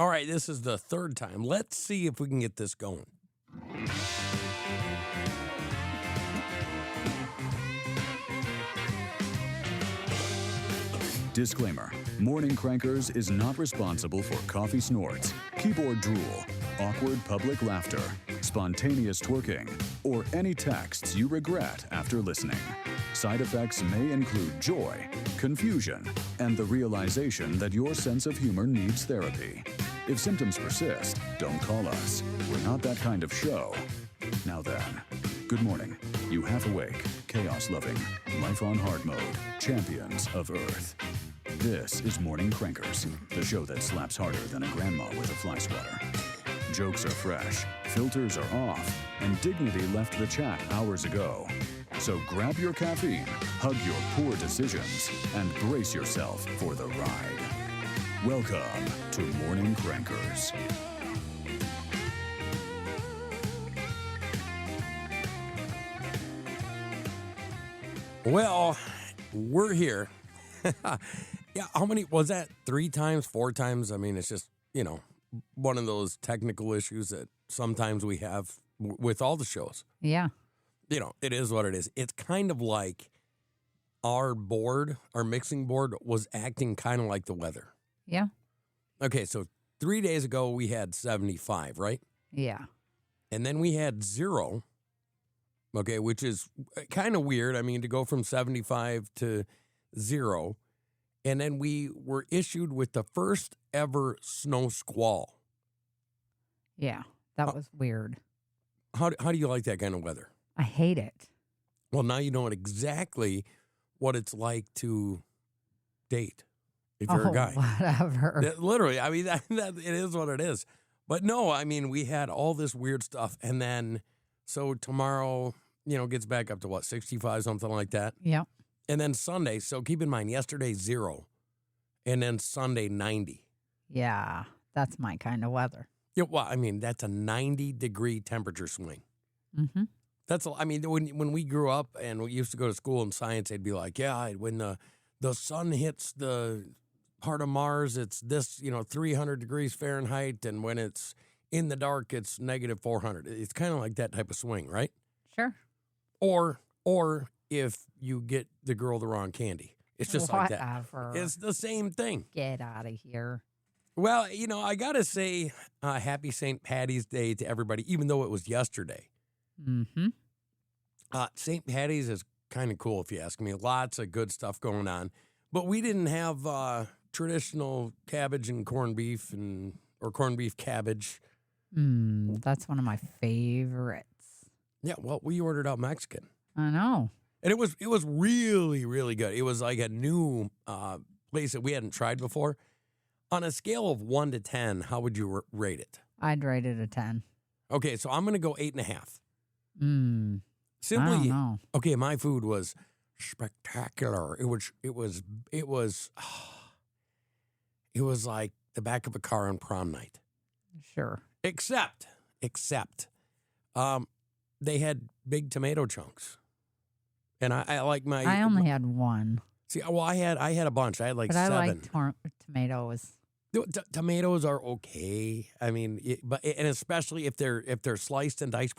All right, this is the third time. Let's see if we can get this going. Disclaimer. Morning Crankers is not responsible for coffee snorts, keyboard drool, awkward public laughter, spontaneous twerking, or any texts you regret after listening. Side effects may include joy, confusion, and the realization that your sense of humor needs therapy. If symptoms persist, don't call us. We're not that kind of show. Now then, good morning. You half-awake, chaos-loving, life-on-hard mode, champions of Earth. This is Morning Crankers, the show that slaps harder than a grandma with a fly swatter. Jokes are fresh, filters are off, and dignity left the chat hours ago. So grab your caffeine, hug your poor decisions, and brace yourself for the ride. Welcome to Morning Crankers. Well, we're here. Yeah, how many was that? 3 times, 4 times? I mean, it's just, one of those technical issues that sometimes we have with all the shows. Yeah. It is what it is. It's kind of like our mixing board was acting kind of like the weather. Yeah. Okay, so 3 days ago we had 75, right? Yeah. And then we had 0, okay, which is kind of weird. I mean, to go from 75 to 0. And then we were issued with the first ever snow squall. Yeah, that was weird. How do you like that kind of weather? I hate it. Well, now you know exactly what it's like to date if you're a guy. Whatever. Literally, I mean, that it is what it is. But no, I mean, we had all this weird stuff. And then, so tomorrow, gets back up to what, 65, something like that? Yep. And then Sunday, so keep in mind, yesterday 0, and then Sunday 90. Yeah, that's my kind of weather. Yeah, well, I mean, that's a 90-degree temperature swing. Mm-hmm. When we grew up and we used to go to school in science, they'd be like, yeah, when the sun hits the part of Mars, it's this, 300 degrees Fahrenheit, and when it's in the dark, it's negative 400. It's kind of like that type of swing, right? Sure. Or if you get the girl the wrong candy. It's just like that. Whatever. It's the same thing. Get out of here. Well, I got to say happy St. Patty's Day to everybody, even though it was yesterday. Mm-hmm. St. Patty's is kind of cool, if you ask me. Lots of good stuff going on. But we didn't have traditional cabbage and corned beef or corned beef cabbage. That's one of my favorites. Yeah, well, we ordered out Mexican. I know. And it was really, really good. It was like a new place that we hadn't tried before. On a scale of 1 to 10, how would you rate it? I'd rate it a 10. Okay, so I'm going to go 8.5. I don't know. Okay, my food was spectacular. It was like the back of a car on prom night. Sure. Except, they had big tomato chunks. And I like my. I only had one. See, well, I had a bunch. I had like but 7. I like tomatoes. Tomatoes are okay. I mean, and especially if they're sliced and diced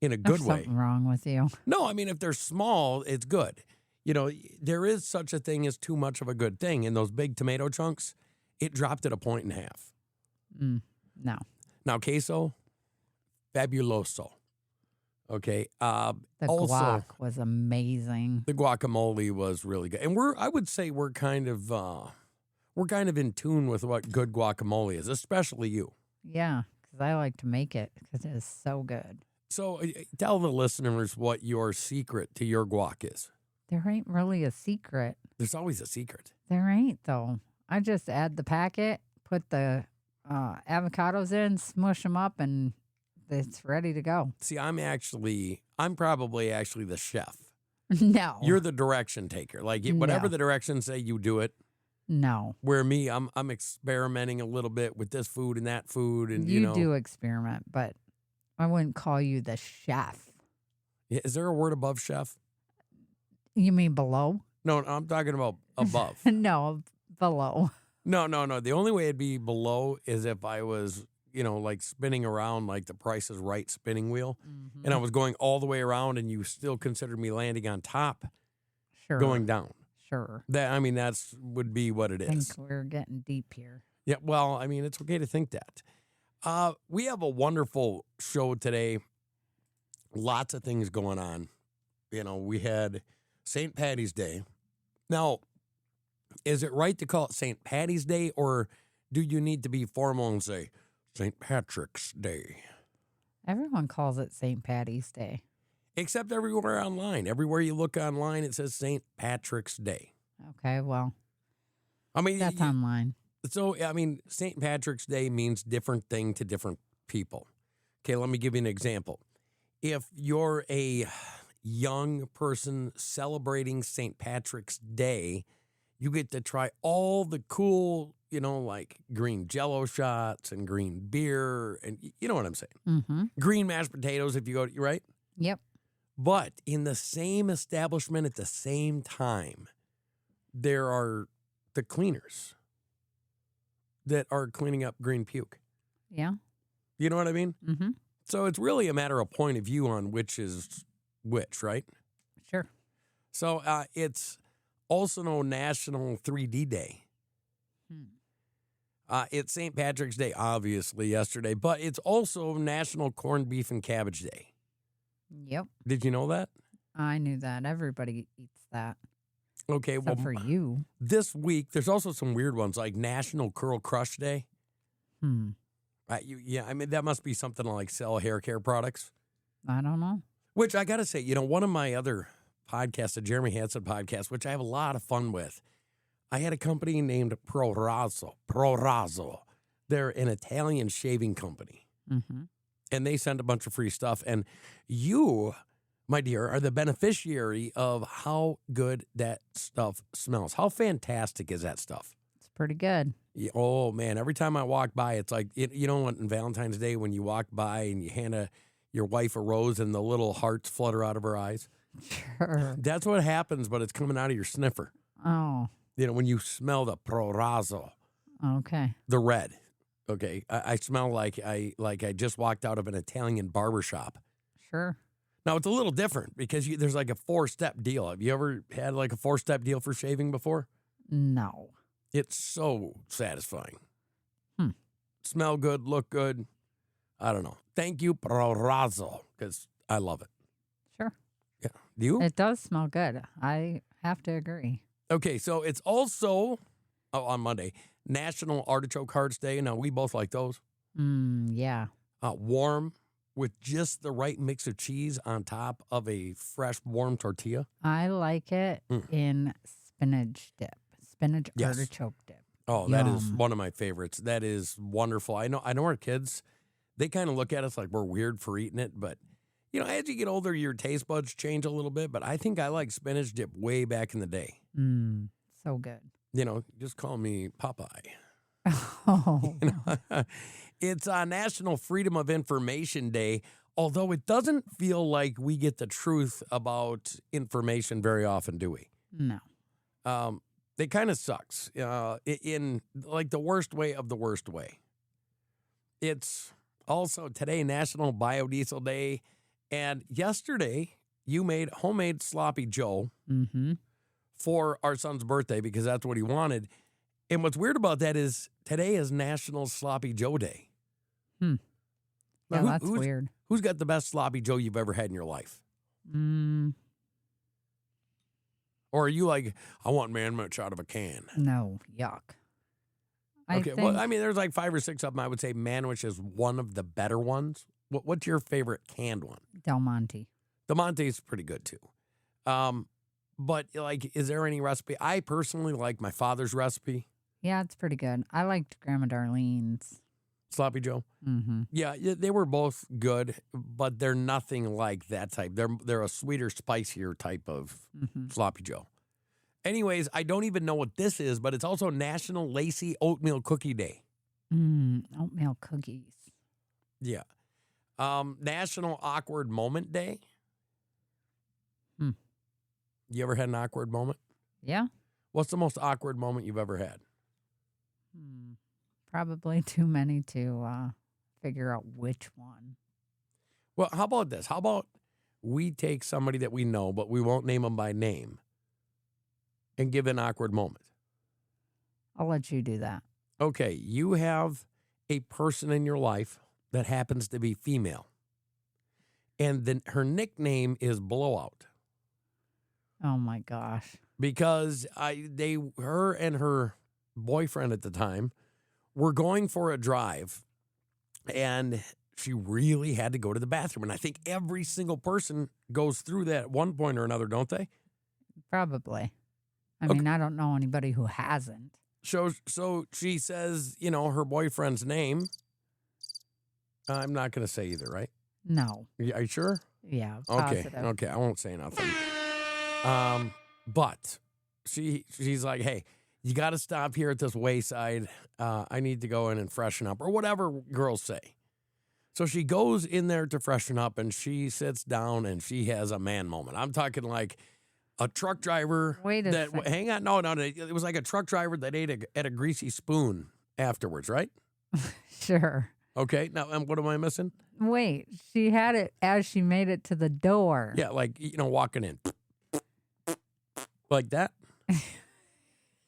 in a good There's way. Something wrong with you? No, I mean if they're small, it's good. There is such a thing as too much of a good thing. And those big tomato chunks, it dropped at 1.5. No. Now queso, fabuloso. Okay. The guac was amazing. The guacamole was really good, and I would say we're kind of in tune with what good guacamole is, especially you. Yeah, because I like to make it because it is so good. So tell the listeners what your secret to your guac is. There ain't really a secret. There's always a secret. There ain't though. I just add the packet, put the avocados in, smush them up, and it's ready to go. See, I'm probably actually the chef. No. You're the direction taker. Like whatever the directions say, you do it. No. Where me, I'm experimenting a little bit with this food and that food, and you do experiment, but I wouldn't call you the chef. Is there a word above chef? You mean below? No, I'm talking about above. No, below. No. The only way it'd be below is if I was, like spinning around like the Price is Right spinning wheel, and I was going all the way around, and you still considered me landing on top, Sure. going down. Sure. That's would be what it I think is. we're getting deep here. Yeah. Well, it's okay to think that. We have a wonderful show today. Lots of things going on. We had St. Patty's Day. Now, is it right to call it St. Patty's Day, or do you need to be formal and say St. Patrick's Day? Everyone calls it St. Patty's Day. Except everywhere online. Everywhere you look online, it says St. Patrick's Day. Okay, well, that's online. So, St. Patrick's Day means different thing to different people. Okay, let me give you an example. If you're a young person celebrating St. Patrick's Day, you get to try all the cool, like green Jell-O shots and green beer, and you know what I'm saying. Mm-hmm. Green mashed potatoes if you go, right? Yep. But in the same establishment at the same time, there are the cleaners that are cleaning up green puke. Yeah. You know what I mean? Mm-hmm. So it's really a matter of point of view on which is which, right? Sure. So it's also known National 3D Day. It's St. Patrick's Day, obviously, yesterday, but it's also National Corned Beef and Cabbage Day. Yep. Did you know that? I knew that. Everybody eats that. Okay, Except for you. This week, there's also some weird ones, like National Curl Crush Day. That must be something to like sell hair care products. I don't know. Which I got to say, one of my other podcasts, the Jeremy Hansen podcast, which I have a lot of fun with, I had a company named Pro Razzo. They're an Italian shaving company. Mm-hmm. And they send a bunch of free stuff. And you, my dear, are the beneficiary of how good that stuff smells. How fantastic is that stuff? It's pretty good. Yeah, oh, man. Every time I walk by, it's like, on Valentine's Day when you walk by and you hand your wife a rose and the little hearts flutter out of her eyes? Sure. That's what happens, but it's coming out of your sniffer. Oh. When you smell the Pro Razzo. Okay. The red. Okay. I smell like I just walked out of an Italian barbershop. Sure. Now, it's a little different because there's like a 4-step deal. Have you ever had like a 4-step deal for shaving before? No. It's so satisfying. Smell good, look good. I don't know. Thank you, Pro Razzo, because I love it. Sure. Yeah. Do you? It does smell good. I have to agree. Okay, so it's also, on Monday, National Artichoke Hearts Day. Now, we both like those. Yeah. Warm with just the right mix of cheese on top of a fresh, warm tortilla. I like it in spinach dip. Spinach Yes. artichoke dip. Oh, Yum. that is one of my favorites. That is wonderful. I know our kids, they kind of look at us like we're weird for eating it, but as you get older, your taste buds change a little bit, but I think I like spinach dip way back in the day. So good. Just call me Popeye. Oh. It's National Freedom of Information Day, although it doesn't feel like we get the truth about information very often, do we? No. It kind of sucks in like the worst way of the worst way. It's also today National Biodiesel Day, and yesterday you made homemade sloppy Joe for our son's birthday because that's what he wanted. And what's weird about that is today is National Sloppy Joe Day. Yeah, Now, that's weird. Who's got the best sloppy Joe you've ever had in your life? Or are you like, I want man-much out of a can? No, yuck. Okay, well, there's like 5 or 6 of them. I would say man-much is one of the better ones. What's your favorite canned one? Del Monte. Del Monte is pretty good too. But like, is there any recipe? I personally like my father's recipe. Yeah, it's pretty good. I liked Grandma Darlene's. Sloppy Joe? Yeah, they were both good, but they're nothing like that type. They're a sweeter, spicier type of Sloppy Joe. Anyways, I don't even know what this is, but it's also National Lacy Oatmeal Cookie Day. Oatmeal cookies. Yeah. National Awkward Moment Day. You ever had an awkward moment? Yeah. What's the most awkward moment you've ever had? Probably too many to figure out which one. Well, how about this? How about we take somebody that we know, but we won't name them by name, and give an awkward moment? I'll let you do that. Okay, you have a person in your life that happens to be female, and then her nickname is Blowout. Oh my gosh. Because her and her boyfriend at the time were going for a drive, and she really had to go to the bathroom. And I think every single person goes through that at one point or another, don't they? Probably. I Okay. mean, I don't know anybody who hasn't. So she says, her boyfriend's name. I'm not going to say either, right? No. Are you sure? Yeah. Okay. Positive. Okay. I won't say nothing. But she's like, hey, you got to stop here at this wayside. I need to go in and freshen up, or whatever girls say. So she goes in there to freshen up, and she sits down, and she has a man moment. I'm talking like a truck driver. Wait a second. Hang on. No. It was like a truck driver that ate a greasy spoon afterwards, right? Sure. Okay. Now, what am I missing? Wait, she had it as she made it to the door. Yeah, like, walking in. Like that?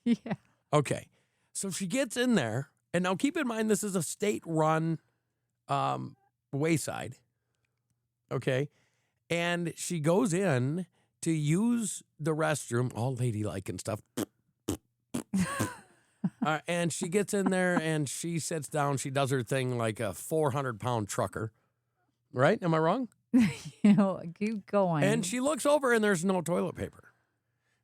Yeah. Okay. So she gets in there, and now keep in mind this is a state-run wayside. Okay? And she goes in to use the restroom, all ladylike and stuff. And she gets in there, and she sits down. She does her thing like a 400-pound trucker. Right? Am I wrong? Keep going. And she looks over, and there's no toilet paper.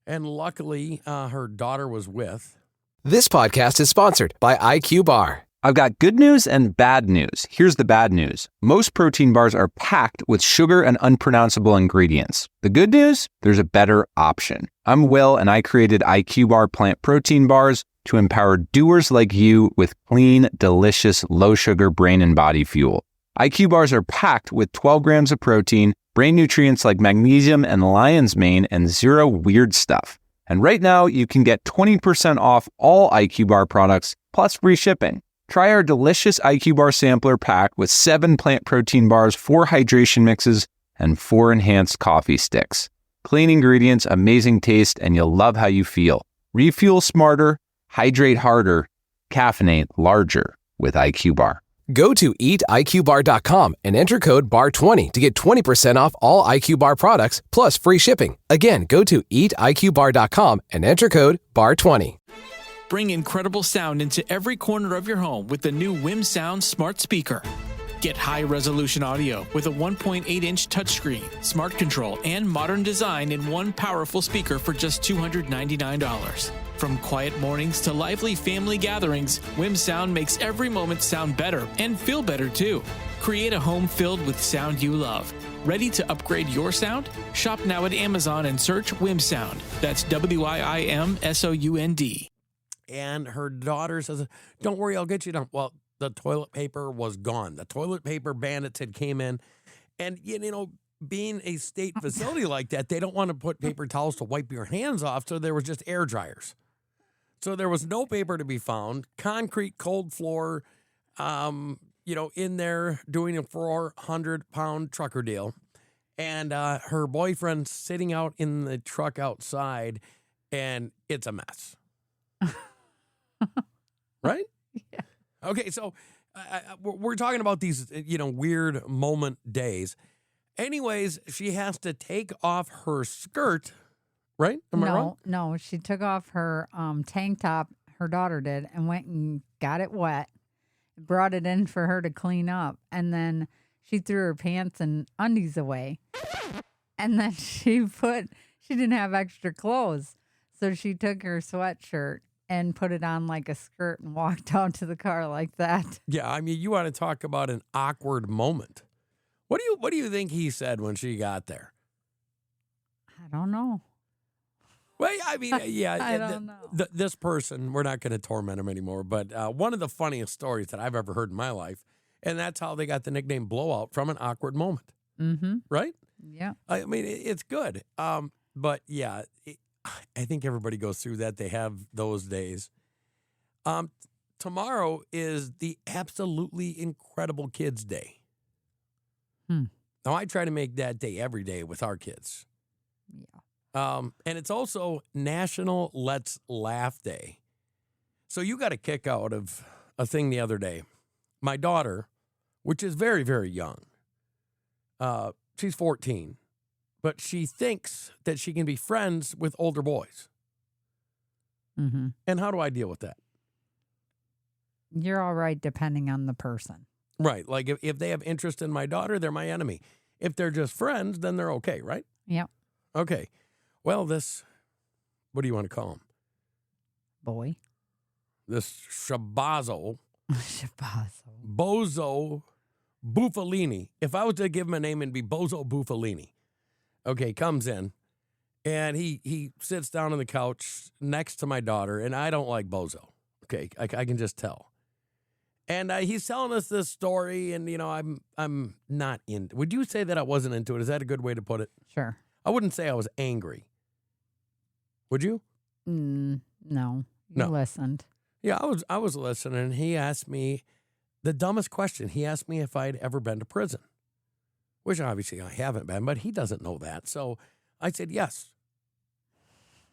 And luckily, her daughter was with. This podcast is sponsored by IQ Bar. I've got good news and bad news. Here's the bad news. Most protein bars are packed with sugar and unpronounceable ingredients. The good news? There's a better option. I'm Will, and I created IQ Bar plant protein bars to empower doers like you with clean, delicious, low-sugar brain and body fuel. IQ bars are packed with 12 grams of protein, brain nutrients like magnesium and lion's mane, and zero weird stuff. And right now, you can get 20% off all IQ Bar products, plus free shipping. Try our delicious IQ Bar sampler pack with 7 plant protein bars, 4 hydration mixes, and 4 enhanced coffee sticks. Clean ingredients, amazing taste, and you'll love how you feel. Refuel smarter, hydrate harder, caffeinate larger with IQ Bar. Go to eatiqbar.com and enter code BAR20 to get 20% off all IQ Bar products plus free shipping. Again, go to eatiqbar.com and enter code BAR20. Bring incredible sound into every corner of your home with the new WIM Sound smart speaker. Get high-resolution audio with a 1.8-inch touchscreen, smart control, and modern design in one powerful speaker for just $299. From quiet mornings to lively family gatherings, WIM Sound makes every moment sound better and feel better too. Create a home filled with sound you love. Ready to upgrade your sound? Shop now at Amazon and search WIM Sound. That's WIIMSOUND. And her daughter says, don't worry, I'll get you done. Well, the toilet paper was gone. The toilet paper bandits had came in. And, being a state facility like that, they don't want to put paper towels to wipe your hands off, so there was just air dryers. So there was no paper to be found. Concrete, cold floor, in there doing a 400-pound trucker deal. And her boyfriend sitting out in the truck outside, and it's a mess. Right? Yeah. Okay, so we're talking about these, weird moment days. Anyways, she has to take off her skirt, right? Am I wrong? No, she took off her tank top, her daughter did, and went and got it wet, brought it in for her to clean up, and then she threw her pants and undies away. And then she didn't have extra clothes, so she took her sweatshirt and put it on like a skirt and walked out to the car like that. Yeah, I mean, you want to talk about an awkward moment. What do you think he said when she got there? I don't know. Well, I mean, yeah. I don't know. This person, we're not going to torment him anymore, but one of the funniest stories that I've ever heard in my life, and that's how they got the nickname Blowout, from an awkward moment. Mm-hmm. Right? Yeah. I mean, it's good. But yeah, I think everybody goes through that. They have those days. tomorrow is the absolutely incredible Kids Day. Now, I try to make that day every day with our kids. Yeah. And it's also National Let's Laugh Day. So you got a kick out of a thing the other day. My daughter, which is very, very young, she's 14, but she thinks that she can be friends with older boys. Mm-hmm. And how do I deal with that? You're all right depending on the person. Right. Like if they have interest in my daughter, they're my enemy. If they're just friends, then they're okay, right? Yep. Okay. Well, what do you want to call him? Boy. This Shabazo, Shabazo. Bozo Buffalini. If I was to give him a name, it'd be Bozo Buffalini. Okay, comes in, and he sits down on the couch next to my daughter, and I don't like Bozo. Okay, I can just tell. And he's telling us this story, and I'm not in. Would you say that I wasn't into it? Is that a good way to put it? Sure. I wouldn't say I was angry. Would you? No. You No. listened. Yeah, I was listening. He asked me the dumbest question. He asked me if I'd ever been to prison, which obviously I haven't been, but he doesn't know that. So I said yes.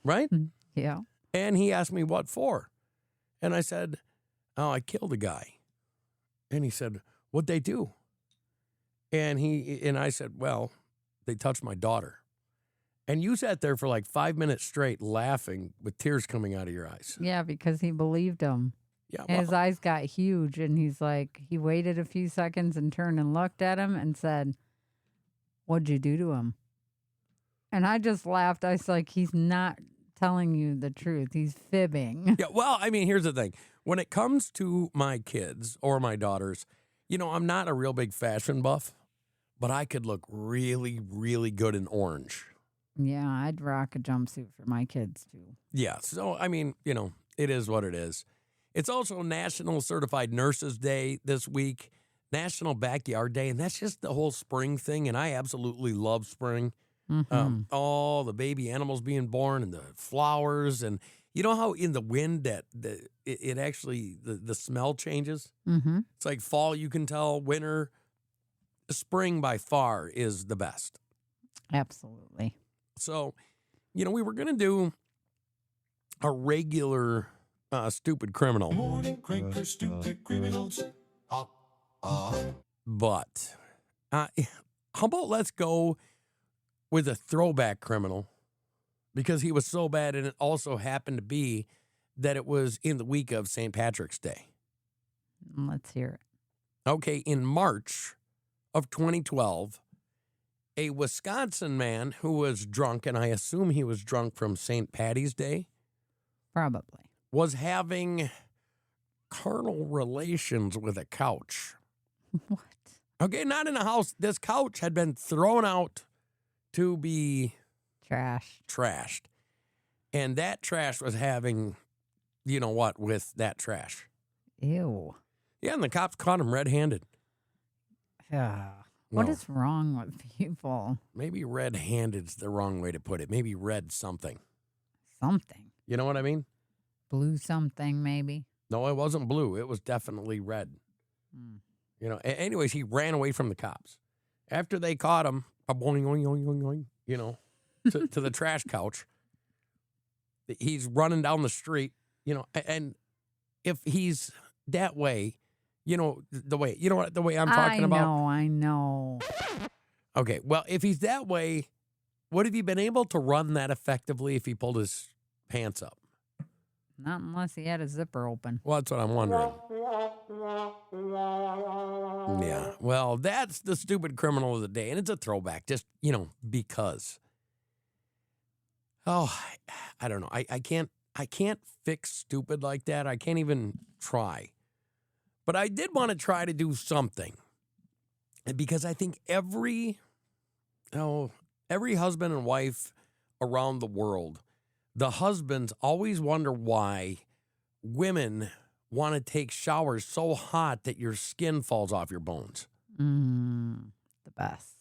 Right? Yeah. And he asked me what for. And I said, oh, I killed a guy. And he said, what'd they do? And I said, well, they touched my daughter. And you sat there for like 5 minutes straight laughing with tears coming out of your eyes. Yeah, because he believed him. Yeah, And his eyes got huge, and he's like, he waited a few seconds and turned and looked at him and said, what'd you do to him? And I just laughed. I was like, he's not telling you the truth. He's fibbing. Yeah, well, I mean, here's the thing. When it comes to my kids or my daughters, I'm not a real big fashion buff, but I could look really, really good in orange. Yeah, I'd rock a jumpsuit for my kids, too. Yeah, so, I mean, it is what it is. It's also National Certified Nurses Day this week, National Backyard Day, and that's just the whole spring thing, and I absolutely love spring. Mm-hmm. All the baby animals being born and the flowers, and you know how in the wind that it actually, the smell changes? Mm-hmm. It's like fall, you can tell, winter, spring by far is the best. Absolutely. So, we were going to do a regular stupid criminal. Morning cranker, stupid criminals. But how about let's go with a throwback criminal, because he was so bad, and it also happened to be that it was in the week of St. Patrick's Day. Let's hear it. Okay, in March of 2012, a Wisconsin man who was drunk, and I assume he was drunk from St. Patty's Day, Probably. was having carnal relations with a couch. What? Okay, not in a house. This couch had been thrown out to be Trash. trashed. And that trash was having, you know what, with that trash. Ew. Yeah, and the cops caught him red-handed. What Well, is wrong with people? Maybe red-handed's the wrong way to put it. Maybe red something. Something. You know what I mean? Blue something, maybe. No, it wasn't blue. It was definitely red. Anyways, he ran away from the cops. After they caught him, boing, oing, oing, oing, oing, to the trash couch, he's running down the street, and if he's that way, the way I'm talking about. I know. Okay, well, if he's that way, would have you been able to run that effectively if he pulled his pants up? Not unless he had a zipper open. Well, that's what I'm wondering. Yeah, well, that's the stupid criminal of the day, and it's a throwback, just, because. Oh, I don't know. I can't fix stupid like that. I can't even try. But I did want to try to do something, because I think every husband and wife around the world, the husbands always wonder why women want to take showers so hot that your skin falls off your bones. The best.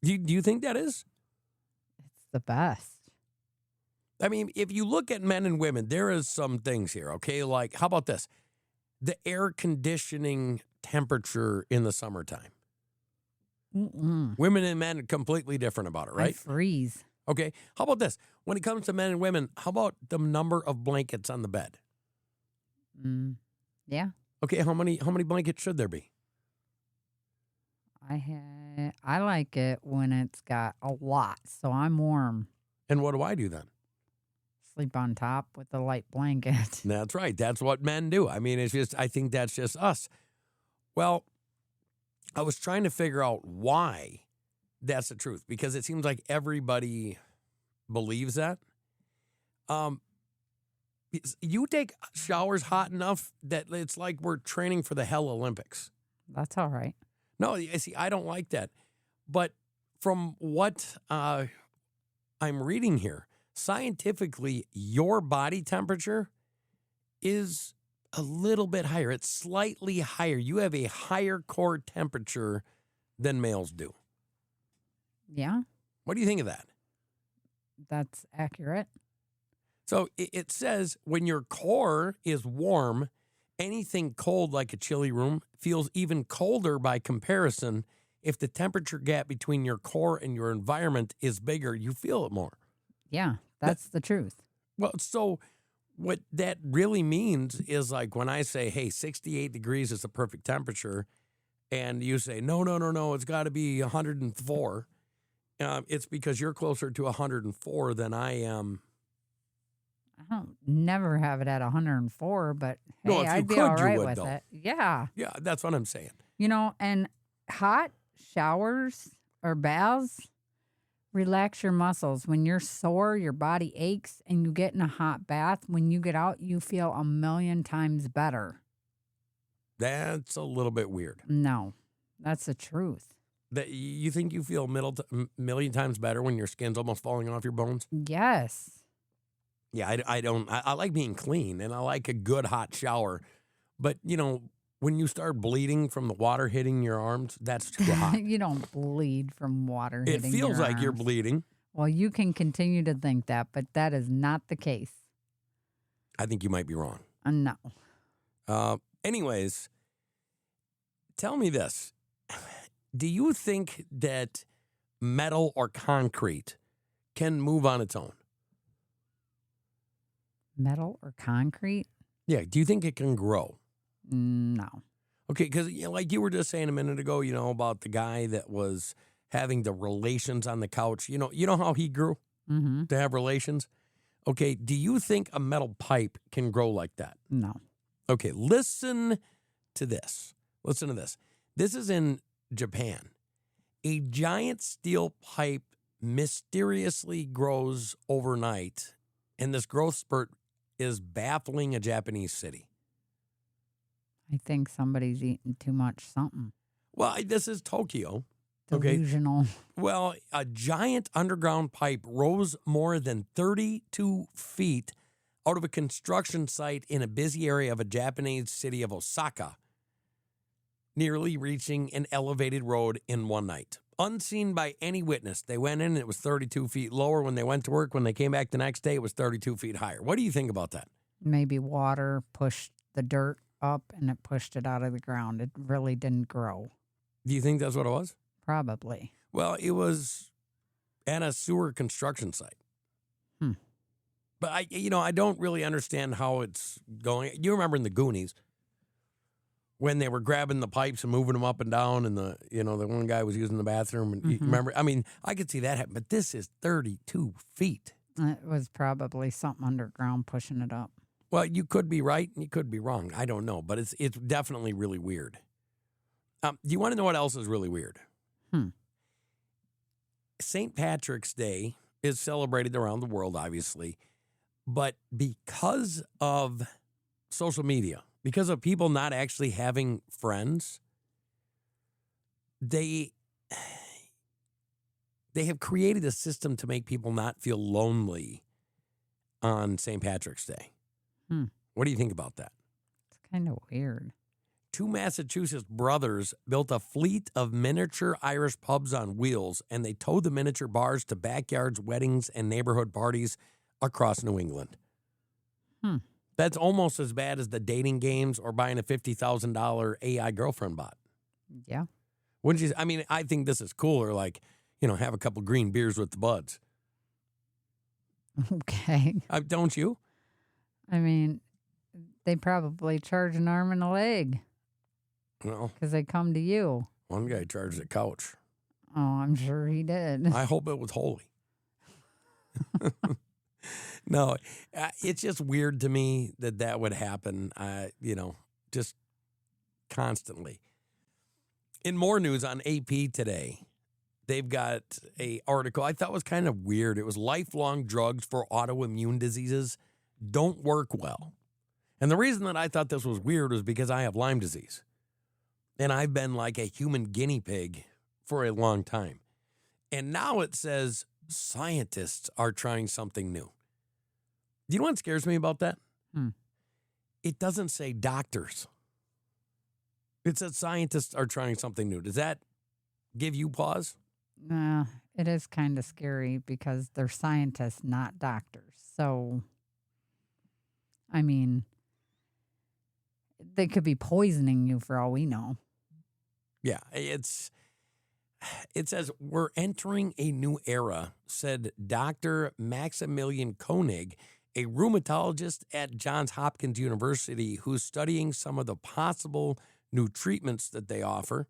Do you think that is? It's the best. I mean, if you look at men and women, there is some things here, okay? Like, how about this? the air conditioning temperature in the summertime. Mm-mm. Women and men are completely different about it, I right? freeze. Okay. How about this? When it comes to men and women, how about the number of blankets on the bed? Yeah. Okay, how many blankets should there be? I like it when it's got a lot, so I'm warm. And what do I do then? Sleep on top with a light blanket. That's right. That's what men do. I mean, I think that's just us. Well, I was trying to figure out why that's the truth, because it seems like everybody believes that. You take showers hot enough that it's like we're training for the Hell Olympics. That's all right. No, you see, I don't like that. But from what I'm reading here, scientifically, your body temperature is a little bit higher. It's slightly higher. You have a higher core temperature than males do. Yeah, What do you think of that? that's accurate. So it says when your core is warm, anything cold like a chilly room feels even colder by comparison. If the temperature gap between your core and your environment is bigger, you feel it more. Yeah, that's the truth. Well, so what that really means is like when I say, hey, 68 degrees is the perfect temperature, and you say, no, it's got to be 104. It's because you're closer to 104 than I am. I don't never have it at 104, but hey, No, if you I'd be could, all you right would, with though. it. Yeah. Yeah, that's what I'm saying. You know, and hot showers or baths relax your muscles. When you're sore, your body aches, and you get in a hot bath, when you get out, you feel 1,000,000 times better. That's a little bit weird. No, that's the truth. That you think you feel million times better when your skin's almost falling off your bones? Yes. Yeah, I don't. I like being clean, and I like a good hot shower. But, you know, when you start bleeding from the water hitting your arms, that's too hot. You don't bleed from water It hitting feels your like you're arms. bleeding. Well, you can continue to think that, but that is not the case. I think you might be wrong. No. Anyways, tell me this. Do you think that metal or concrete can move on its own? Metal or concrete? Yeah. Do you think it can grow? No. Okay, because like you were just saying a minute ago, about the guy that was having the relations on the couch. You know how he grew Mm-hmm. to have relations? Okay, do you think a metal pipe can grow like that? No. Okay, listen to this. Listen to this. This is in Japan. A giant steel pipe mysteriously grows overnight, and this growth spurt is baffling a Japanese city. I think somebody's eating too much something. Well, this is Tokyo. Okay. Delusional. Well, a giant underground pipe rose more than 32 feet out of a construction site in a busy area of a Japanese city of Osaka, nearly reaching an elevated road in one night. Unseen by any witness, they went in and it was 32 feet lower when they went to work. When they came back the next day, it was 32 feet higher. What do you think about that? Maybe water pushed the dirt up and it pushed it out of the ground. It really didn't grow. Do you think that's what it was? Probably. Well, it was at a sewer construction site. But I don't really understand how it's going. You remember in the Goonies when they were grabbing the pipes and moving them up and down, and the one guy was using the bathroom. And you remember? I mean, I could see that happen, but this is 32 feet. It was probably something underground pushing it up. Well, you could be right and you could be wrong. I don't know, but it's definitely really weird. Do you want to know what else is really weird? St. Patrick's Day is celebrated around the world, obviously, but because of social media, because of people not actually having friends, they have created a system to make people not feel lonely on St. Patrick's Day. What do you think about that? It's kind of weird. 2 Massachusetts brothers built a fleet of miniature Irish pubs on wheels, and they towed the miniature bars to backyards, weddings, and neighborhood parties across New England. That's almost as bad as the dating games or buying a $50,000 AI girlfriend bot. Yeah. Wouldn't you? I mean, I think this is cooler. Like, have a couple green beers with the buds. Okay. Don't you? I mean, they probably charge an arm and a leg Well, because they come to you. one guy charged a couch. Oh, I'm sure he did. I hope it was holy. No, it's just weird to me that would happen, just constantly. In more news on AP today, they've got a article I thought was kind of weird. It was lifelong drugs for autoimmune diseases don't work well. And the reason that I thought this was weird was because I have Lyme disease. And I've been like a human guinea pig for a long time. And now it says scientists are trying something new. You know what scares me about that? It doesn't say doctors. It says scientists are trying something new. Does that give you pause? It is kind of scary because they're scientists, not doctors. So, I mean, they could be poisoning you for all we know. Yeah, it says we're entering a new era, said Dr. Maximilian Koenig, a rheumatologist at Johns Hopkins University who's studying some of the possible new treatments that they offer.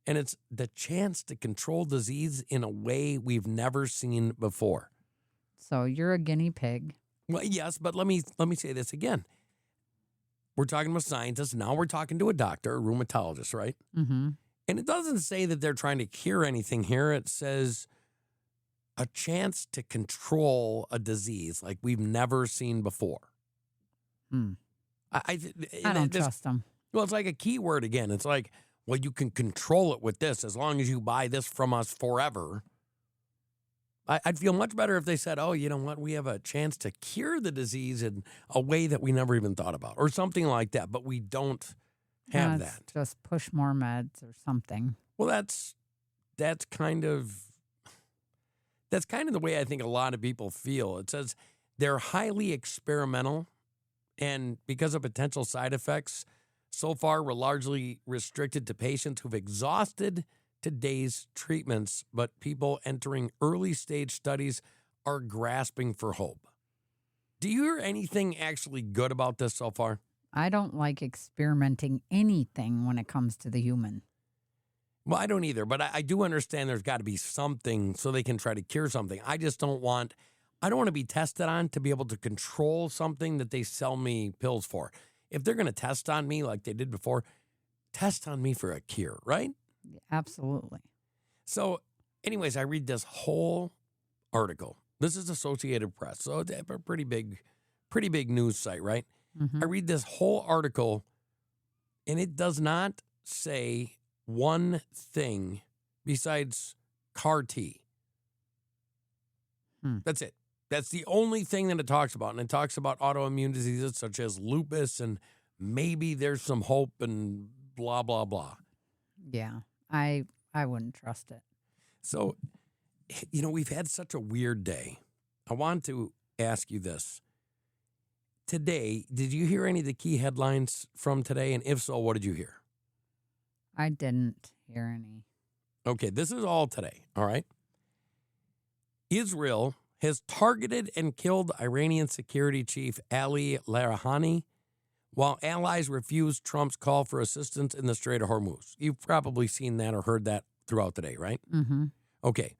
And it's the chance to control disease in a way we've never seen before. So you're a guinea pig. Well, yes, but let me say this again. We're talking about scientists. Now we're talking to a doctor, a rheumatologist, right? Mm-hmm. And it doesn't say that they're trying to cure anything here. It says a chance to control a disease like we've never seen before. I don't trust them. Well, it's like a keyword again. It's like, well, you can control it with this as long as you buy this from us forever. I'd feel much better if they said, oh, you know what? We have a chance to cure the disease in a way that we never even thought about or something like that. But we don't have that. Just push more meds or something. Well, that's kind of the way I think a lot of people feel. It says they're highly experimental, and because of potential side effects, so far we're largely restricted to patients who've exhausted today's treatments, but people entering early stage studies are grasping for hope. Do you hear anything actually good about this so far? I don't like experimenting anything when it comes to the human. Well, I don't either, but I do understand there's got to be something so they can try to cure something. I don't want to be tested on to be able to control something that they sell me pills for. If they're going to test on me like they did before, test on me for a cure, right? Absolutely. So anyways, I read this whole article. This is Associated Press, so it's a pretty big news site, right? Mm-hmm. I read this whole article, and it does not say one thing besides CAR T. That's it. That's the only thing that it talks about. And it talks about autoimmune diseases such as lupus, and maybe there's some hope and blah, blah, blah. Yeah, I wouldn't trust it. So, we've had such a weird day. I want to ask you this. Today, did you hear any of the key headlines from today? And if so, what did you hear? I didn't hear any. Okay, this is all today, all right? Israel has targeted and killed Iranian security chief Ali Larijani, while allies refuse Trump's call for assistance in the Strait of Hormuz. You've probably seen that or heard that throughout the day, right? Mm-hmm. Okay.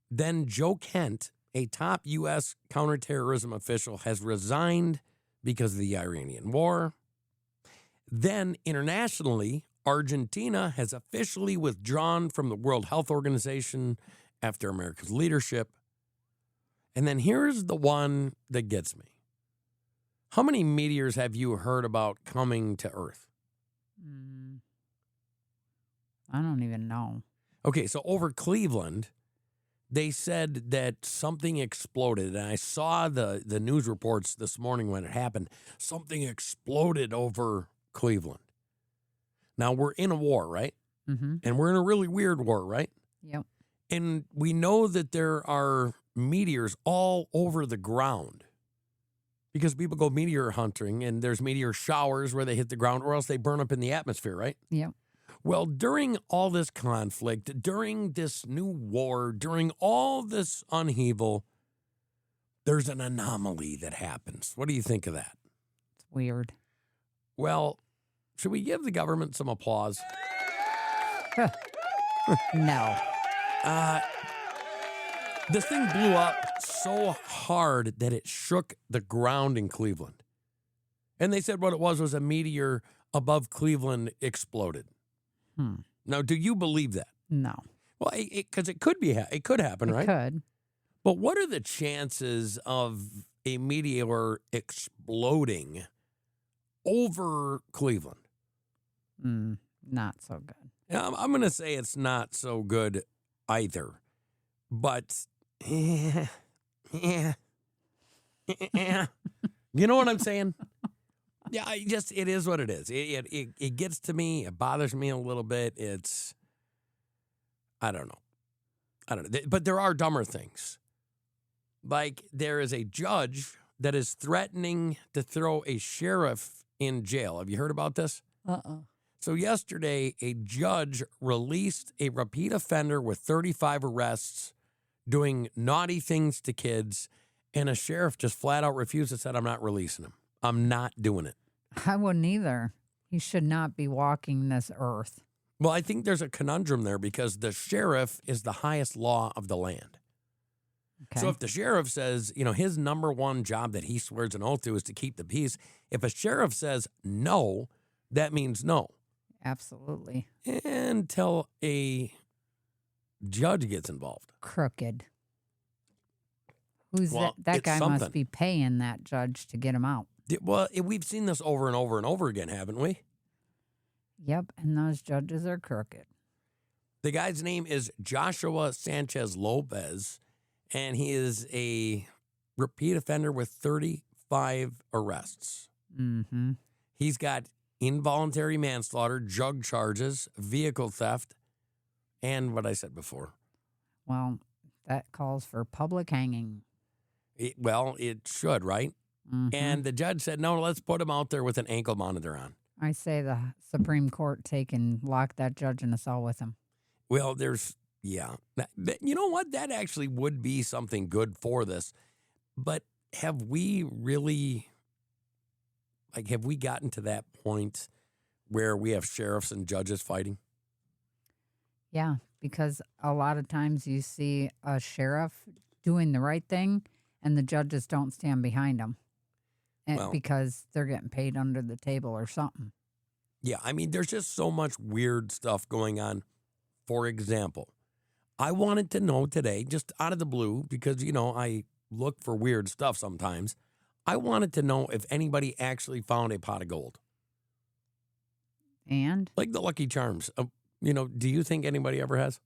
Then Joe Kent, a top U.S. counterterrorism official, has resigned because of the Iranian war. Then internationally, Argentina has officially withdrawn from the World Health Organization after America's leadership. And then here's the one that gets me. How many meteors have you heard about coming to Earth? I don't even know. Okay, so over Cleveland, they said that something exploded. And I saw the news reports this morning when it happened. Something exploded over Cleveland. Now, we're in a war, right? Mm-hmm. And we're in a really weird war, right? Yep. And we know that there are meteors all over the ground. Because people go meteor hunting, and there's meteor showers where they hit the ground, or else they burn up in the atmosphere, right? Yep. Well, during all this conflict, during this new war, during all this upheaval, there's an anomaly that happens. What do you think of that? It's weird. Well, should we give the government some applause? No. This thing blew up so hard that it shook the ground in Cleveland. And they said what it was a meteor above Cleveland exploded. Now, do you believe that? No. Well, because it could be, it could happen, It right? could. But what are the chances of a meteor exploding over Cleveland? Not so good. I'm going to say it's not so good either. But, you know what I'm saying? Yeah, it is what it is. It gets to me. It bothers me a little bit. I don't know. But there are dumber things. Like there is a judge that is threatening to throw a sheriff in jail. Have you heard about this? So yesterday, a judge released a repeat offender with 35 arrests doing naughty things to kids, and a sheriff just flat out refused and said, I'm not releasing him. I'm not doing it. I wouldn't either. He should not be walking this earth. Well, I think there's a conundrum there because the sheriff is the highest law of the land. Okay. So if the sheriff says, his number one job that he swears an oath to is to keep the peace, if a sheriff says no, that means no. Absolutely. Until a judge gets involved. Crooked. Who's Well, that it's guy something. must be paying that judge to get him out. Well, we've seen this over and over and over again, haven't we? Yep, and those judges are crooked. The guy's name is Joshua Sanchez Lopez, and he is a repeat offender with 35 arrests. Mm-hmm. He's got involuntary manslaughter, drug charges, vehicle theft, and what I said before. Well, that calls for public hanging. It should, right? Mm-hmm. And the judge said, no, let's put him out there with an ankle monitor on. I say the Supreme Court take and lock that judge in a cell with him. Well, yeah. You know what? That actually would be something good for this. But have we really, have we gotten to that point where we have sheriffs and judges fighting? Yeah, because a lot of times you see a sheriff doing the right thing and the judges don't stand behind them because they're getting paid under the table or something. Yeah, there's just so much weird stuff going on. For example, I wanted to know today, just out of the blue, because, I look for weird stuff sometimes. I wanted to know if anybody actually found a pot of gold. And? Like the Lucky Charms. Do you think anybody ever has?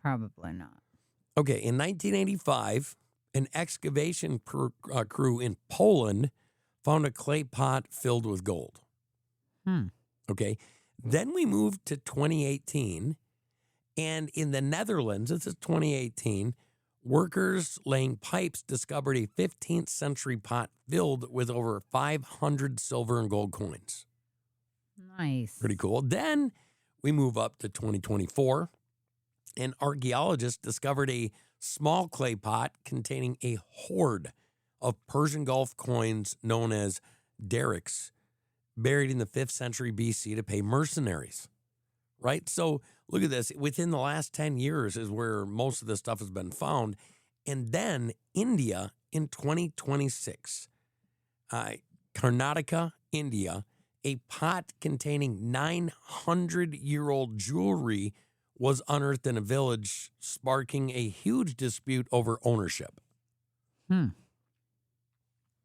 Probably not. Okay, in 1985, an excavation crew in Poland found a clay pot filled with gold. Okay, then we moved to 2018, and in the Netherlands, this is 2018, workers laying pipes discovered a 15th century pot filled with over 500 silver and gold coins. Nice. Pretty cool. Then we move up to 2024, and archaeologists discovered a small clay pot containing a hoard of Persian Gulf coins known as derricks, buried in the 5th century BC to pay mercenaries, right? So look at this. Within the last 10 years is where most of this stuff has been found. And then India in 2026, Karnataka, India, a pot containing 900-year-old jewelry was unearthed in a village, sparking a huge dispute over ownership.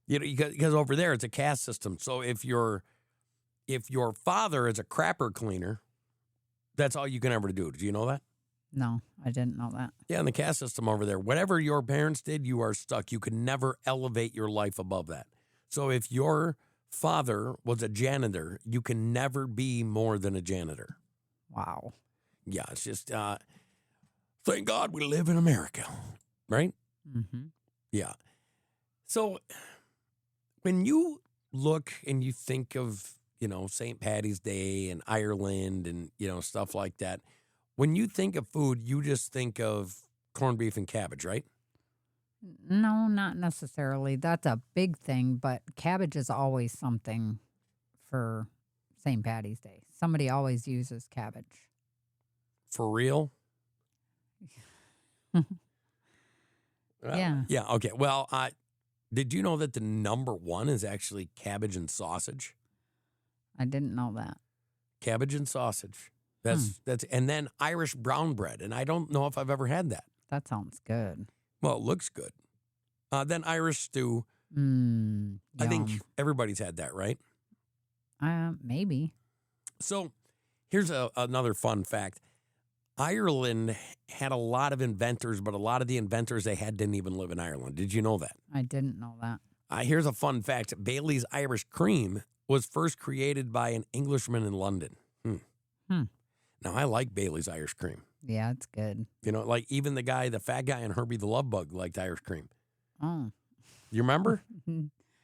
Because over there it's a caste system. So if your father is a crapper cleaner, that's all you can ever do. Do you know that? No, I didn't know that. Yeah, in the caste system over there, whatever your parents did, you are stuck. You can never elevate your life above that. So if your father was a janitor, you can never be more than a janitor. Wow. Yeah, it's just, thank God we live in America, right? Mm-hmm. Yeah. So When you look and you think of, St. Patty's Day and Ireland and, stuff like that, when you think of food, you just think of corned beef and cabbage, right? No, not necessarily. That's a big thing, but cabbage is always something for St. Patty's Day. Somebody always uses cabbage. For real? Yeah. Yeah, okay. Well, did you know that the number one is actually cabbage and sausage? I didn't know that. Cabbage and sausage. That's and then Irish brown bread, and I don't know if I've ever had that. That sounds good. Well, it looks good. Then Irish stew. I think everybody's had that, right? Maybe. So here's another fun fact. Ireland had a lot of inventors, but a lot of the inventors they had didn't even live in Ireland. Did you know that? I didn't know that. Here's a fun fact. Bailey's Irish Cream was first created by an Englishman in London. Now, I like Bailey's Irish Cream. Yeah, it's good. Like even the fat guy in Herbie the Love Bug liked Irish Cream. Oh. You remember?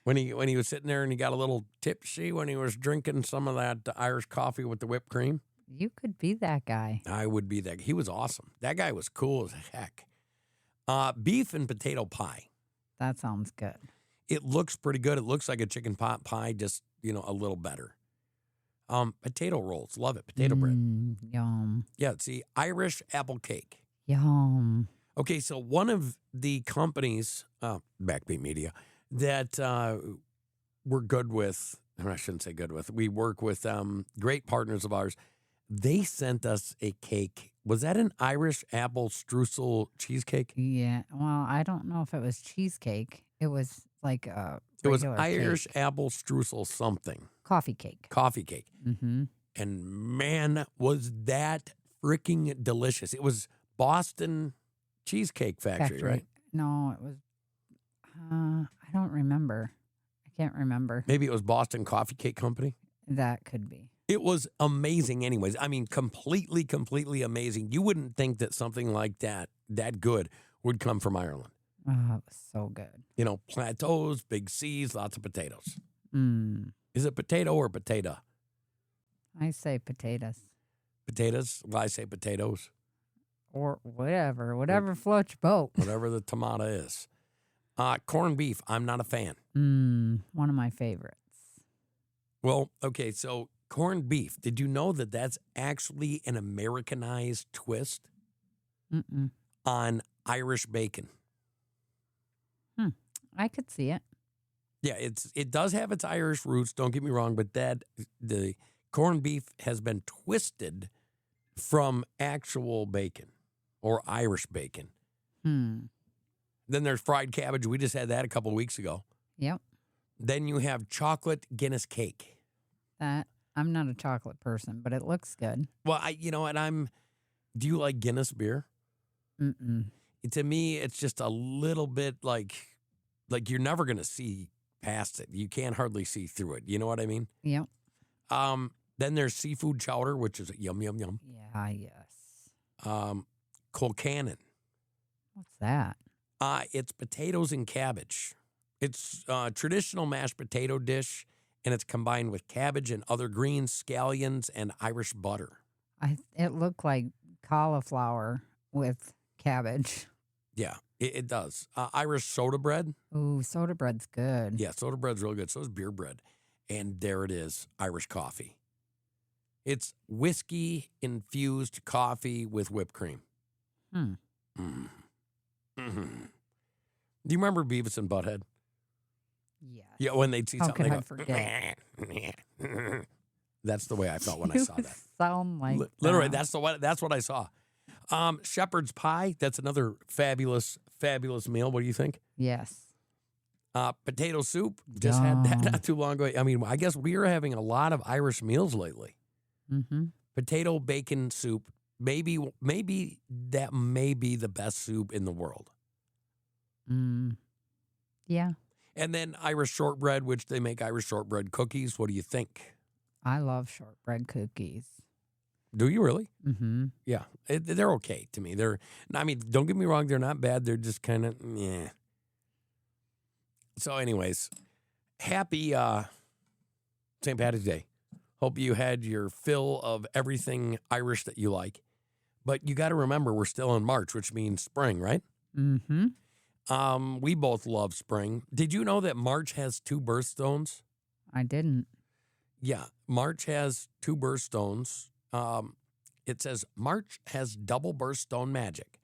When he was sitting there and he got a little tipsy when he was drinking some of that Irish coffee with the whipped cream. You could be that guy. I would be that. He was awesome. That guy was cool as heck. Beef and potato pie. That sounds good. It looks pretty good. It looks like a chicken pot pie, just, a little better. Potato rolls. Love it. Potato bread. Yum. Yeah, see, Irish apple cake. Yum. Okay, so one of the companies, Backbeat Media, that we're good with, I shouldn't say good with, we work with great partners of ours. They sent us a cake. Was that an Irish apple streusel cheesecake? Yeah. Well, I don't know if it was cheesecake. It was like a It was regular Irish cake. apple streusel something. Coffee cake. Coffee cake. Mm-hmm. And man, was that freaking delicious. It was Boston Cheesecake Factory, right? No, it was, I don't remember. I can't remember. Maybe it was Boston Coffee Cake Company. That could be. It was amazing anyways. I mean, completely amazing. You wouldn't think that something like that good would come from Ireland. Oh, it was so good. Plateaus, big seas, lots of potatoes. Mm. Is it potato or potato? I say potatoes. Potatoes? Well, I say potatoes. Or whatever floats your boat. Whatever the tomato is. Corned beef, I'm not a fan. One of my favorites. Well, okay, so corned beef. Did you know that that's actually an Americanized twist on Irish bacon? I could see it. Yeah, it does have its Irish roots, don't get me wrong, but the corned beef has been twisted from actual bacon or Irish bacon. Then there's fried cabbage. We just had that a couple of weeks ago. Yep. Then you have chocolate Guinness cake. I'm not a chocolate person, but it looks good. Well, do you like Guinness beer? Mm-mm. To me, it's just a little bit like you're never going to see past it. You can't hardly see through it. You know what I mean? Yep. Then there's seafood chowder, which is yum, yum, yum. Yeah, yes. Colcannon. What's that? It's potatoes and cabbage. It's a traditional mashed potato dish, and it's combined with cabbage and other greens, scallions, and Irish butter. It looked like cauliflower with cabbage. Yeah, it does. Irish soda bread. Ooh, soda bread's good. Yeah, soda bread's real good. So is beer bread. And there it is, Irish coffee. It's whiskey-infused coffee with whipped cream. Do you remember Beavis and Butthead? Yes. Yeah, when they'd see How something, could they I go, forget? That's the way I felt when I You saw that. sound like Literally, that. that's what I saw. Shepherd's pie, that's another fabulous meal. What do you think? Yes. Potato soup, just had that Yum. not too long ago. I mean, I guess we are having a lot of Irish meals lately. Mm-hmm. Potato bacon soup, maybe that may be the best soup in the world. Yeah. And then Irish shortbread, which they make Irish shortbread cookies. What do you think? I love shortbread cookies. Do you really? Mm-hmm. Yeah, they're okay to me. Don't get me wrong, they're not bad. They're just kind of, yeah. So anyways, Happy St. Patrick's Day. Hope you had your fill of everything Irish that you like. But you got to remember, we're still in March, which means spring, right? Mm-hmm. We both love spring. Did you know that March has 2 birthstones? I didn't. Yeah, March has 2 birthstones. It says March has double birthstone magic.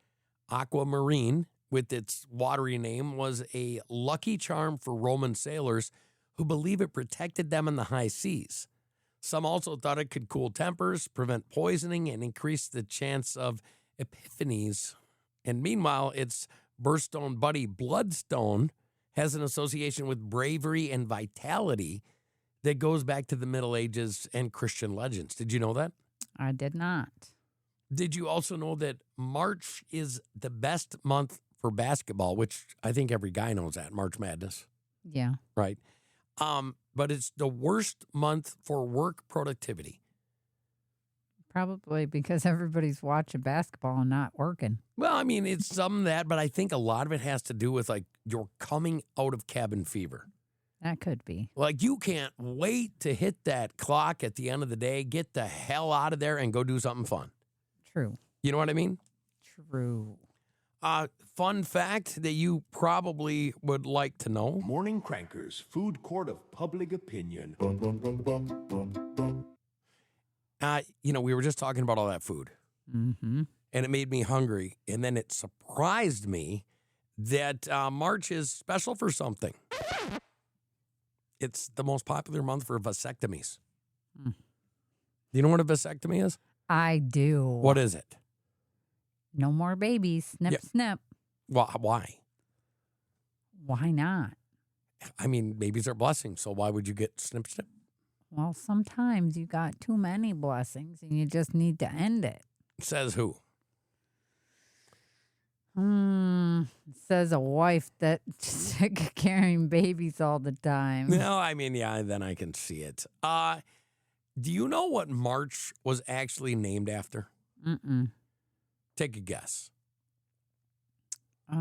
Aquamarine, with its watery name, was a lucky charm for Roman sailors who believe it protected them in the high seas. Some also thought it could cool tempers, prevent poisoning, and increase the chance of epiphanies. And meanwhile, its birthstone buddy, Bloodstone, has an association with bravery and vitality that goes back to the Middle Ages and Christian legends. Did you know that? I did not. Did you also know that March is the best month for basketball, which I think every guy knows that, March Madness, Yeah. right? But it's the worst month for work productivity. Probably because everybody's watching basketball and not working. Well, I mean, it's some of that, but I think a lot of it has to do with like you're coming out of cabin fever. That could be. Like you can't wait to hit that clock at the end of the day, get the hell out of there and go do something fun. True. You know what I mean? True. Fun fact that you probably would like to know. Morning Crankers, food court of public opinion. Bum, bum, bum, bum, bum, bum. We were just talking about all that food. Mm-hmm. And it made me hungry. And then it surprised me that March is special for something. It's the most popular month for vasectomies. Mm. Do you know what a vasectomy is? I do. What is it? No more babies. Snip, Yeah. snip. Well, why? Why not? I mean, babies are blessings, so why would you get snip, snip? Well, sometimes you got too many blessings and you just need to end it. Says who? Says a wife that's sick of carrying babies all the time. No, I mean, yeah, then I can see it. Do you know what March was actually named after? Mm-mm. Take a guess. I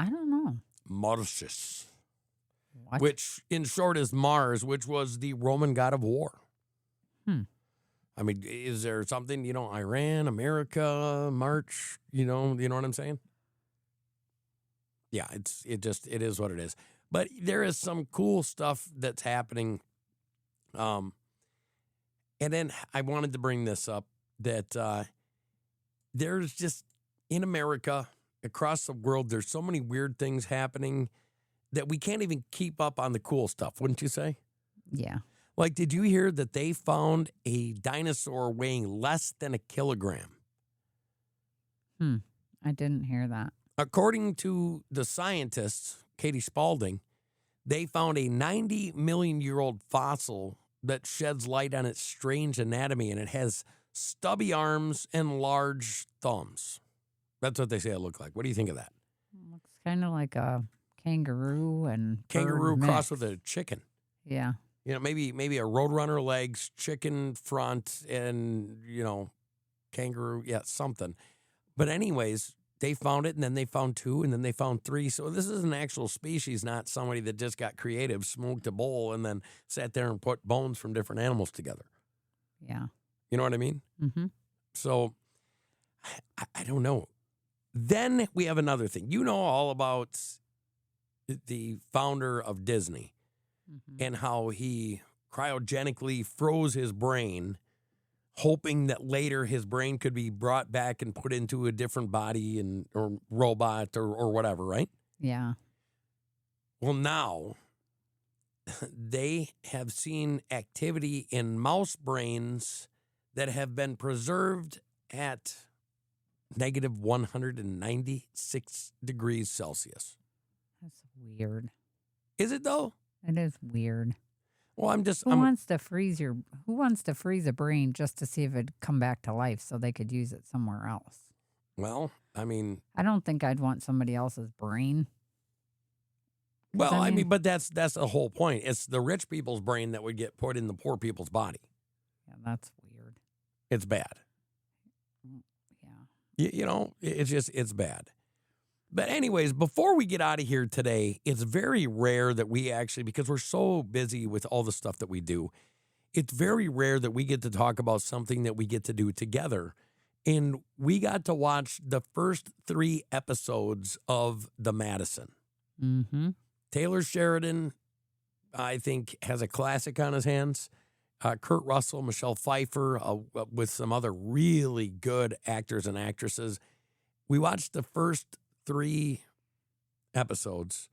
don't know. Marsus, What? which in short is Mars, which was the Roman god of war. I mean, is there something, Iran, America, March, you know what I'm saying? Yeah, it is what it is. But there is some cool stuff that's happening. And then I wanted to bring this up that there's just in America, across the world, there's so many weird things happening that we can't even keep up on the cool stuff, wouldn't you say? Yeah. Like, did you hear that they found a dinosaur weighing less than a kilogram? I didn't hear that. According to the scientists, Katie Spaulding, they found a 90 million year old fossil that sheds light on its strange anatomy, and it has stubby arms and large thumbs. That's what they say it looked like. What do you think of that? Looks kind of like a kangaroo and Kangaroo bird crossed mix. with a chicken. Yeah. Maybe a roadrunner legs, chicken front, and, kangaroo, yeah, something. But anyways, they found it, and then they found 2, and then they found 3. So this is an actual species, not somebody that just got creative, smoked a bowl, and then sat there and put bones from different animals together. Yeah. You know what I mean? Mm-hmm. So I don't know. Then we have another thing. You know all about the founder of Disney. Mm-hmm. And how he cryogenically froze his brain, hoping that later his brain could be brought back and put into a different body or robot or whatever, right? Yeah. Well, now they have seen activity in mouse brains that have been preserved at negative 196 degrees Celsius. That's weird. Is it though? It is weird. Well, Who wants to freeze a brain just to see if it'd come back to life so they could use it somewhere else? Well, I mean, I don't think I'd want somebody else's brain. well, I mean, but that's the whole point. It's the rich people's brain that would get put in the poor people's body. Yeah, that's weird. It's bad. Yeah. It's bad. But anyways, before we get out of here today, it's very rare that we actually, because we're so busy with all the stuff that we do, it's very rare that we get to talk about something that we get to do together. And we got to watch the first 3 episodes of The Madison. Mm-hmm. Taylor Sheridan, I think, has a classic on his hands. Kurt Russell, Michelle Pfeiffer, with some other really good actors and actresses. We watched the first 3 episodes.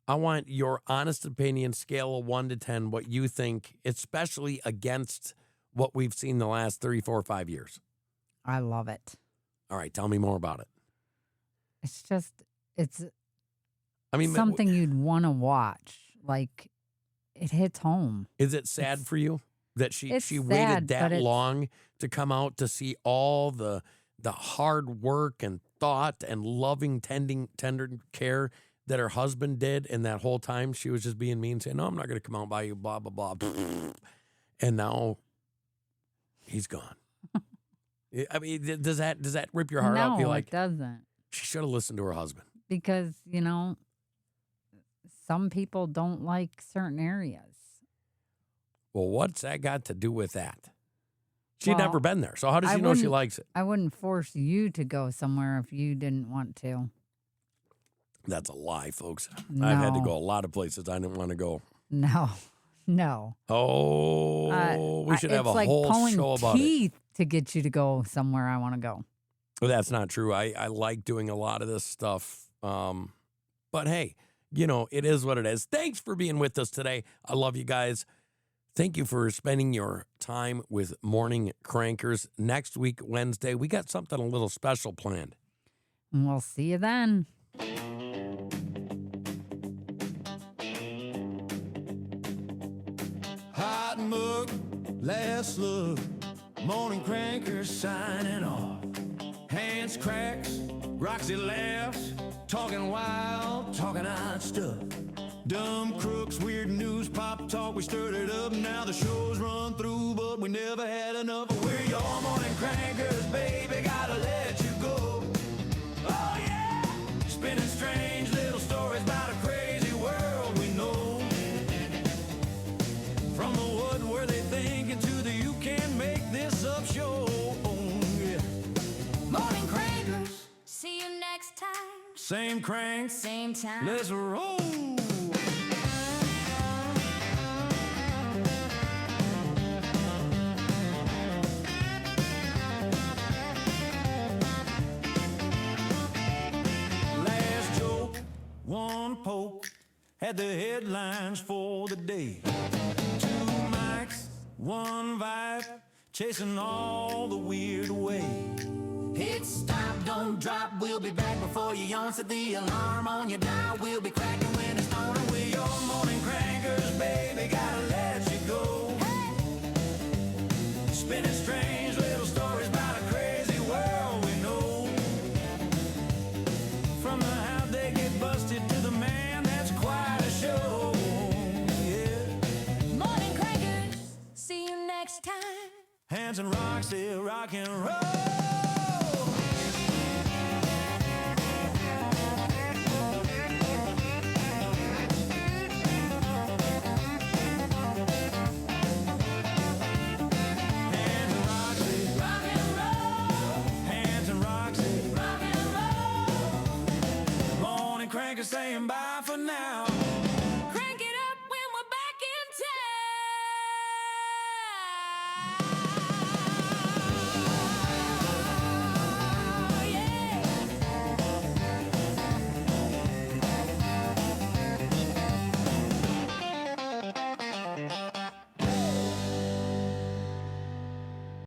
I want your honest opinion, scale of 1 to 10, what you think, especially against what we've seen the last 3, 4, 5 years. I love it. All right, tell me more about it. It's just, it's I mean, something you'd want to watch. Like, it hits home. Is it sad for you that she it's waited sad, that but long to come out to see all the hard work and thought and loving, tender care that her husband did, and that whole time she was just being mean, saying, "No, I'm not going to come out by you," blah, blah, blah. And now he's gone. I mean, does that rip your heart out? Feel like it doesn't. she should have listened to her husband. Because, some people don't like certain areas. Well, what's that got to do with that? She'd Well, never been there, so how does I she know she wouldn't- likes it? I wouldn't force you to go somewhere if you didn't want to. That's a lie, folks. I've had to No. go a lot of places I didn't want to go. No. Oh, we should have it's a like whole pulling show about it. teeth to get you to go somewhere I want to go. Well, that's not true. I like doing a lot of this stuff. But hey, it is what it is. Thanks for being with us today. I love you guys. Thank you for spending your time with Morning Crankers. Next week, Wednesday, we got something a little special planned. And we'll see you then. Hot mug, last look, morning crankers signing off. Hands cracks, Roxy laughs, talking wild, talking odd stuff. Dumb crooks, weird news, pop talk, we stirred it up. Now the show's run through, but we never had enough. We're your morning crankers, baby, gotta let you go. Oh yeah, spinning strange little stories about a crazy world we know. From the wood where they think into the you can't make this up show. Yeah. Morning Crankers. See you next time. Same crank, Same time. let's roll. Last joke, one poke, had the headlines for the day. 2 mics, one vibe, chasing all the weird away. Hit stop, don't drop, we'll be back before you yawn. Set the alarm on your dial, we'll be cracking when it's on. We're your morning crankers, baby, gotta let you go. Spinning strange little stories about a crazy world we know. From the how they get busted to the man that's quite a show. Yeah. Morning Crankers. See you next time. Hands and Roxy, rock and roll. Hands and Roxy, Rock and roll. hands and Roxy. Rock and roll. Morning crankers saying bye for now. Crank it up when we're back in town. Yeah.